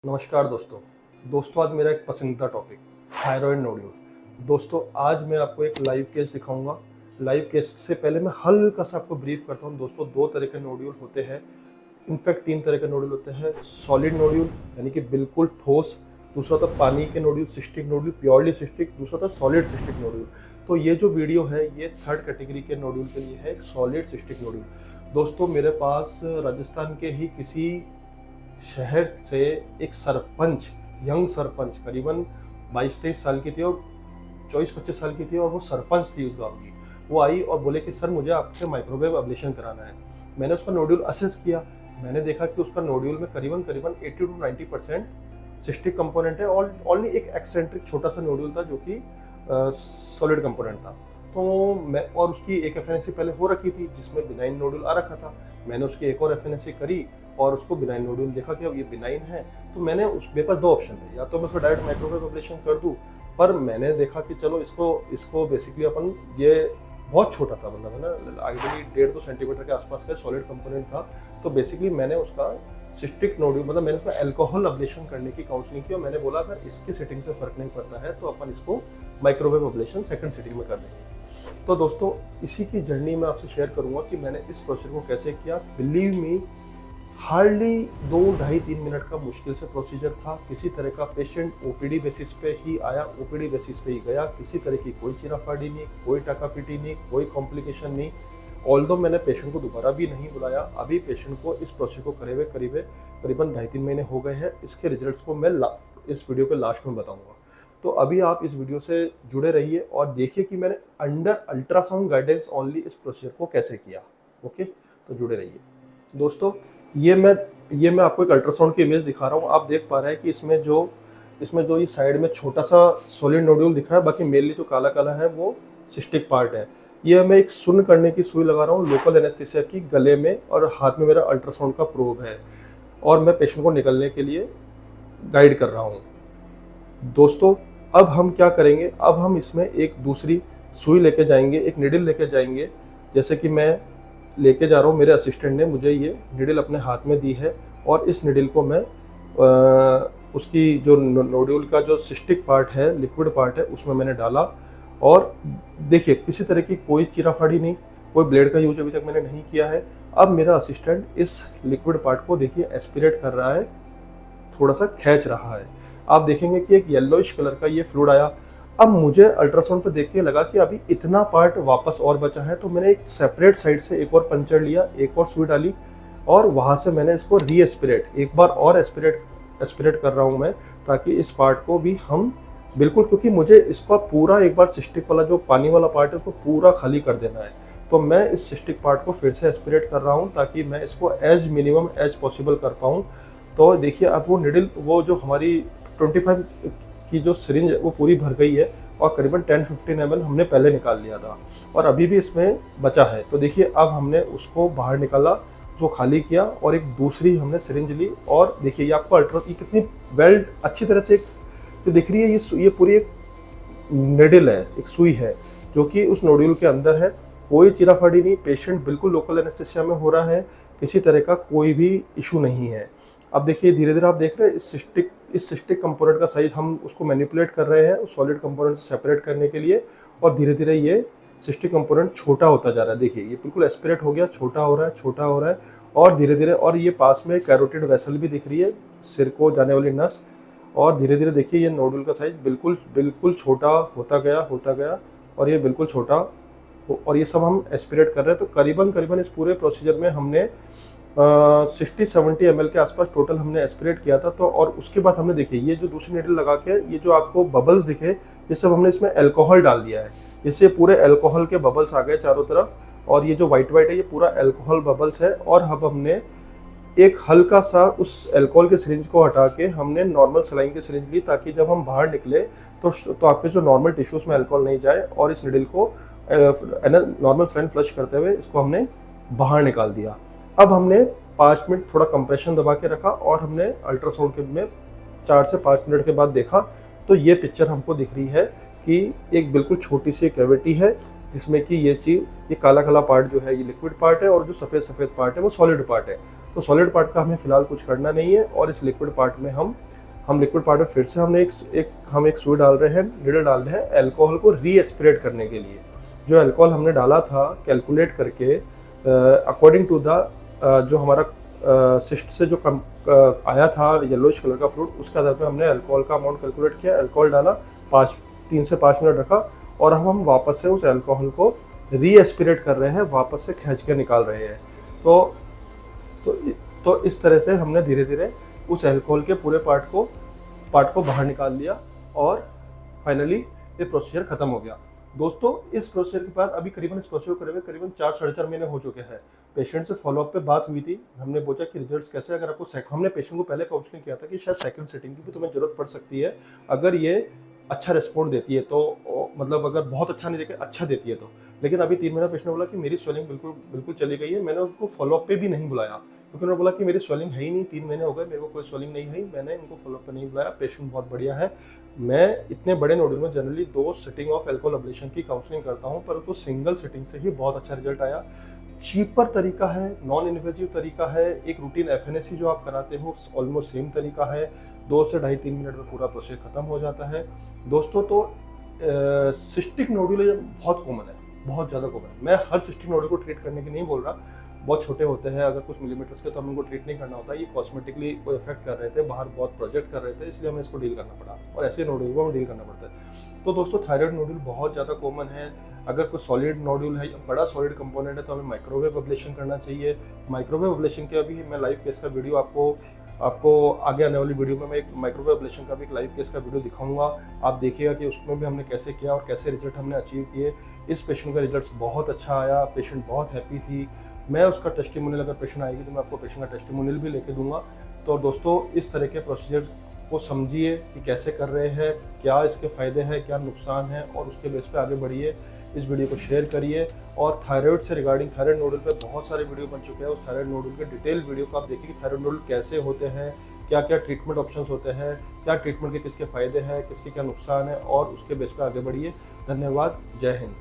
नमस्कार दोस्तों आज मेरा एक पसंदीदा टॉपिक थायराइड नोड्यूल। दोस्तों आज मैं आपको एक लाइव केस दिखाऊंगा। लाइव केस से पहले मैं हल्का सा आपको ब्रीफ करता हूं। दोस्तों दो तरह के नोड्यूल होते हैं, इनफैक्ट तीन तरह के नोड्यूल होते हैं। सॉलिड नोड्यूल यानी कि बिल्कुल ठोस, दूसरा था पानी के nodule cystic nodule purely cystic, दूसरा था सॉलिड सिस्टिक नोड्यूल। तो ये जो वीडियो है ये थर्ड कैटेगरी के नोड्यूल के लिए है, एक सॉलिड सिस्टिक नोड्यूल। दोस्तों मेरे पास राजस्थान के ही किसी शहर से एक सरपंच, यंग सरपंच, करीबन 22-23 साल की थी और 24-25 साल की थी, और वो सरपंच थी उस गांव की। वो आई और बोले कि सर मुझे आपसे माइक्रोवेव अब्लेशन कराना है। मैंने उसका नोड्यूल असेस किया। मैंने देखा कि उसका नोड्यूल में करीबन 80 to 90% सिस्टिक कंपोनेंट है और ओनली एक एक्सेंट्रिक छोटा सा नोड्यूल था जो कि सॉलिड कंपोनेंट था। तो मैं, और उसकी एक एफएनएसी पहले हो रखी थी जिसमें बिनाइन नोड्यूल आ रखा था। मैंने उसकी एक और एफएनएसी करी और उसको बिनाइन नोड्यूल देखा कि अब ये बिनाइन है। तो मैंने मेरे पास दो ऑप्शन थे, या तो मैं उसको डायरेक्ट माइक्रोवेव अब्लेशन कर दूं, पर मैंने देखा कि चलो इसको बेसिकली अपन, ये बहुत छोटा था, मतलब है ना, आइडियली 1.5-2 सेंटीमीटर के आसपास का सॉलिड कंपोनेंट था। तो बेसिकली मैंने उसका सिस्टिक नोड्यूल, मतलब मैंने उसमें अल्कोहल अब्लेशन करने की काउंसलिंग की और मैंने बोला अगर इसकी सेटिंग से फर्क नहीं पड़ता है तो अपन इसको माइक्रोवेव अब्लेशन सेकंड सेटिंग में कर देंगे। तो दोस्तों इसी की जर्नी मैं आपसे शेयर करूंगा कि मैंने इस प्रोसीजर को कैसे किया। बिलीव मी, हार्डली 2-2.5-3 मिनट का मुश्किल से प्रोसीजर था। किसी तरह का पेशेंट ओपीडी बेसिस पे ही आया, ओपीडी बेसिस पे ही गया। किसी तरह की कोई चीराफाड़ी नहीं, कोई टाकापीटी नहीं, कोई कॉम्प्लिकेशन नहीं। ऑल्दो मैंने पेशेंट को दोबारा भी नहीं बुलाया। अभी पेशेंट को इस प्रोसेस को करे हुए करीबन 2.5-3 महीने हो गए हैं। इसके रिजल्ट्स को मैं इस वीडियो के लास्ट में बताऊंगा। तो अभी आप इस वीडियो से जुड़े रहिए और देखिए कि मैंने अंडर अल्ट्रासाउंड गाइडेंस ओनली इस प्रोसीजर को कैसे किया। ओके, तो जुड़े रहिए दोस्तों। ये मैं आपको एक अल्ट्रासाउंड की इमेज दिखा रहा हूँ। आप देख पा रहे हैं कि इसमें जो ये साइड में छोटा सा सॉलिड नोड्यूल दिख रहा है, बाकी मेनली जो काला काला है वो सिस्टिक पार्ट है। ये मैं एक सुन्न करने की सुई लगा रहा हूँ लोकल एनेस्थीसिया की, गले में, और हाथ में मेरा अल्ट्रासाउंड का प्रोब है और मैं पेशेंट को निकलने के लिए गाइड कर रहा हूँ। दोस्तों अब हम क्या करेंगे, अब हम इसमें एक दूसरी सुई लेके जाएंगे, एक निडल लेके जाएंगे। जैसे कि मैं लेके जा रहा हूँ, मेरे असिस्टेंट ने मुझे ये निडल अपने हाथ में दी है और इस निडल को मैं उसकी जो नोड्यूल का जो सिस्टिक पार्ट है, लिक्विड पार्ट है, उसमें मैंने डाला। और देखिए किसी तरह की कोई चीराफाड़ी नहीं, कोई ब्लेड का यूज अभी तक मैंने नहीं किया है। अब मेरा असिस्टेंट इस लिक्विड पार्ट को देखिए एस्पिरेट कर रहा है, थोड़ा सा खींच रहा है। आप देखेंगे कि एक येलोइश कलर का ये फ्लूइड आया। अब मुझे अल्ट्रासाउंड पे देख के लगा कि अभी इतना पार्ट वापस और बचा है, तो मैंने एक सेपरेट साइड से एक और पंचर लिया, एक और सुई डाली और वहाँ से मैंने इसको रीएस्पिरेट, एक बार और एस्पिरेट कर रहा हूँ मैं, ताकि इस पार्ट को भी हम बिल्कुल, क्योंकि मुझे इसका पूरा एक बार सिस्टिक वाला जो पानी वाला पार्ट है उसको पूरा खाली कर देना है। तो मैं इस सिस्टिक पार्ट को फिर से एस्पिरेट कर रहा हूँ ताकि मैं इसको एज मिनिमम एज पॉसिबल कर पाऊँ। तो देखिए अब वो निडल, वो जो हमारी 25 की जो सिरिंज है वो पूरी भर गई है और करीबन 10-15 ml हमने पहले निकाल लिया था और अभी भी इसमें बचा है। तो देखिए अब हमने उसको बाहर निकाला, जो खाली किया, और एक दूसरी हमने सिरिंज ली। और देखिए ये आपको ये कितनी वेल अच्छी तरह से जो दिख रही है, ये पूरी एक निडल है, एक सुई है जो कि उस नोड्यूल के अंदर है। कोई चीराफाड़ी नहीं, पेशेंट बिल्कुल लोकल एनेस्थीसिया में हो रहा है, किसी तरह का कोई भी इशू नहीं है। अब देखिए धीरे धीरे आप देख रहे हैं इस सिस्टिक कंपोनेंट का साइज हम उसको मैनिपुलेट कर रहे हैं उस सॉलिड कंपोनेंट से सेपरेट करने के लिए, और धीरे धीरे ये सिस्टिक कंपोनेंट छोटा होता जा रहा है। देखिए ये बिल्कुल एस्पिरेट हो गया, छोटा हो रहा है और धीरे धीरे, और ये पास में कैरोटिड वेसल भी दिख रही है, सिर को जाने वाली नस। और धीरे धीरे देखिए ये नोड्यूल का साइज बिल्कुल छोटा होता गया और ये बिल्कुल छोटा, और ये सब हम एस्पिरेट कर रहे हैं। तो करीबन इस पूरे प्रोसीजर में हमने 60-70 ml के आसपास टोटल हमने एस्पिरेट किया था। तो और उसके बाद हमने देखिए ये जो दूसरी निडल लगा के, ये जो आपको बबल्स दिखे, ये सब हमने इसमें अल्कोहल डाल दिया है। इससे पूरे अल्कोहल के बबल्स आ गए चारों तरफ, और ये जो व्हाइट है ये पूरा अल्कोहल बबल्स है। और अब हमने एक हल्का सा उस अल्कोहल के सिरिंज को हटा के हमने नॉर्मल सलाइन की सिरिंज ली, ताकि जब हम बाहर निकले तो आपके जो नॉर्मल टिश्यूज में अल्कोहल नहीं जाए, और इस निडल को नॉर्मल सलाइन फ्लश करते हुए इसको हमने बाहर निकाल दिया। अब हमने 5 मिनट थोड़ा कंप्रेशन दबा के रखा और हमने अल्ट्रासाउंड के में 4 से 5 मिनट के बाद देखा तो ये पिक्चर हमको दिख रही है कि एक बिल्कुल छोटी सी कैविटी है जिसमें कि ये काला काला पार्ट जो है ये लिक्विड पार्ट है और जो सफ़ेद पार्ट है वो सॉलिड पार्ट है। तो सॉलिड पार्ट का हमें फिलहाल कुछ करना नहीं है और इस लिक्विड पार्ट में हम हम लिक्विड पार्ट में फिर से हमने हम एक सुई डाल रहे हैं, नीडल डाल रहे हैं अल्कोहल को रीएस्पिरेट करने के लिए। जो अल्कोहल हमने डाला था कैलकुलेट करके अकॉर्डिंग टू द जो हमारा सिस्ट से जो आया था येलोइश कलर का फ्लूइड, उसके आधार पे हमने अल्कोहल का अमाउंट कैलकुलेट किया, अल्कोहल डाला, 3 से 5 मिनट रखा और हम वापस से उस अल्कोहल को रीएस्पिरेट कर रहे हैं, वापस से खींच के निकाल रहे हैं। तो इस तरह से हमने धीरे धीरे उस अल्कोहल के पूरे पार्ट को बाहर निकाल लिया और फाइनली ये प्रोसीजर खत्म हो गया। दोस्तों इस प्रोसीजर के बाद अभी करीबन इस प्रोसीजर को करीबन 4 साढ़े 4 महीने हो चुके हैं। पेशेंट से फॉलोअप पे बात हुई थी, हमने पूछा कि रिजल्ट्स कैसे। अगर आपको हमने पेशेंट को पहले काउंसलिंग किया था कि शायद सेकंड सिटिंग की भी तुम्हें जरूरत पड़ सकती है, अगर ये अच्छा रिस्पॉन्ड देती है तो, मतलब अगर बहुत अच्छा नहीं देखे अच्छा देती है तो। लेकिन अभी 3 महीना पेशेंट ने बोला कि मेरी स्वेलिंग बिल्कुल चली गई है। मैंने उसको फॉलोअप पे भी नहीं बुलाया क्योंकि उन्होंने बोला कि मेरी स्वेलिंग है ही नहीं, 3 महीने हो गए मेरे को कोई स्वेलिंग नहीं है, मैंने इनको फॉलोअप पे नहीं बुलाया। पेशेंट बहुत बढ़िया है। मैं इतने बड़े नोड्यूल में generally 2 sitting of alcohol oblation की काउंसलिंग करता हूँ, परंतु सिंगल सिटिंग से ही बहुत अच्छा रिजल्ट आया। चीपर तरीका है, नॉन इन्वेजिव तरीका है, एक रूटीन एफएनएसी जो आप कराते हो ऑलमोस्ट सेम तरीका है। 2 से 2.5-3 मिनट में पूरा प्रोसेस खत्म हो जाता है। दोस्तों तो सिस्टिक नोड्यूल बहुत कॉमन है, बहुत ज़्यादा कॉमन है। मैं हर सिस्टिक नोड्यूल को ट्रीट करने की नहीं बोल रहा, बहुत छोटे होते हैं, अगर कुछ मिलीमीटर्स के तो हमें उनको ट्रीट नहीं करना होता। ये कॉस्मेटिकली कोई इफेक्ट कर रहे थे, बाहर बहुत प्रोजेक्ट कर रहे थे, इसलिए हमें इसको डील करना पड़ा और ऐसे नोड्यूल को हमें डील करना पड़ता है। तो दोस्तों थायराइड नोड्यूल बहुत ज़्यादा कॉमन है। अगर कोई सॉलिड नोड्यूल है या बड़ा सॉलिड कंपोनेंट है तो हमें माइक्रोवेव अब्लेशन करना चाहिए। माइक्रोवेव अब्लेशन के अभी मैं लाइव केस का वीडियो आपको आगे आने वाली वीडियो में मैं एक माइक्रोवेव अब्लेशन का भी एक लाइव केस का वीडियो दिखाऊंगा। आप देखिएगा कि उसमें भी हमने कैसे किया और कैसे रिजल्ट हमने अचीव किए। इस पेशेंट का रिजल्ट बहुत अच्छा आया, पेशेंट बहुत हैप्पी थी। मैं उसका टेस्टिमोनियल, अगर पेशेंट आएगी तो मैं आपको पेशेंट का टेस्टिमोनियल भी लेके दूंगा। तो दोस्तों इस तरह के प्रोसीजर्स को समझिए कि कैसे कर रहे हैं, क्या इसके फ़ायदे हैं, क्या नुकसान है, और उसके बेस पे आगे बढ़िए। इस वीडियो को शेयर करिए और थायराइड से रिगार्डिंग थायराइड नोडुल पे बहुत सारे वीडियो बन चुके हैं। उस थायराइड नोडुल के डिटेल वीडियो को आप देखिए कि थायराइड नोडुल कैसे होते हैं, क्या क्या ट्रीटमेंट ऑप्शंस होते हैं, क्या ट्रीटमेंट के किसके फ़ायदे हैं, किसके क्या नुकसान है, और उसके बेस पे आगे बढ़िए। धन्यवाद। जय हिंद।